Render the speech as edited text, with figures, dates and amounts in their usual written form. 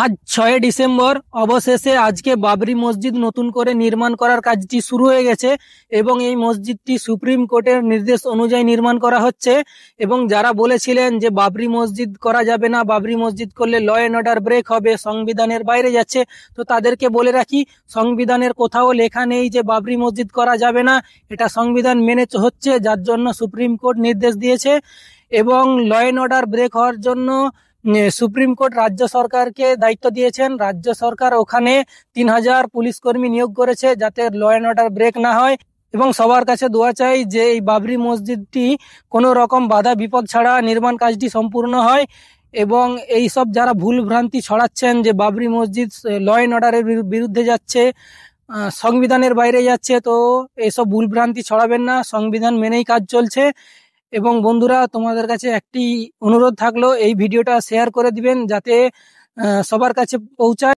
আজ 6 ডিসেম্বর অবশেষে আজকে বাবরি মসজিদ নতুন করে নির্মাণ করার কাজটি শুরু হয়ে গেছে এবং এই মসজিদটি সুপ্রিম কোর্টের নির্দেশ অনুযায়ী নির্মাণ করা হচ্ছে। এবং যারা বলেছিলেন যে বাবরি মসজিদ করা যাবে না, বাবরি মসজিদ করলে ল অ্যান্ড অর্ডার ব্রেক হবে, সংবিধানের বাইরে যাচ্ছে, তো তাদেরকে বলে রাখি, সংবিধানের কোথাও লেখা নেই যে বাবরি মসজিদ করা যাবে না। এটা সংবিধান মেনে হচ্ছে, যার জন্য সুপ্রিম কোর্ট নির্দেশ দিয়েছে। এবং ল অ্যান্ড অর্ডার ব্রেক হওয়ার জন্য সুপ্রিম কোর্ট রাজ্য সরকারকে দায়িত্ব দিয়েছেন। রাজ্য সরকার ওখানে 3,000 পুলিশ কর্মী নিয়োগ করেছে যাতে ল অ্যান্ড অর্ডার ব্রেক না হয়। এবং সবার কাছে দোয়া চাই যে এই বাবরি মসজিদটি কোনো রকম বাধা বিপদ ছাড়া নির্মাণ কাজটি সম্পূর্ণ হয়। এবং এই সব যারা ভুল ভ্রান্তি ছড়াচ্ছেন যে বাবরি মসজিদ ল অ্যান্ড অর্ডারের বিরুদ্ধে যাচ্ছে, সংবিধানের বাইরে যাচ্ছে, তো এইসব ভুল ভ্রান্তি ছড়াবেন না, সংবিধান মেনেই কাজ চলছে। এবং বন্ধুরা, তোমাদের কাছে একটি অনুরোধ থাকলো, এই ভিডিওটা শেয়ার করে দিবেন যাতে সবার কাছে পৌঁছায়।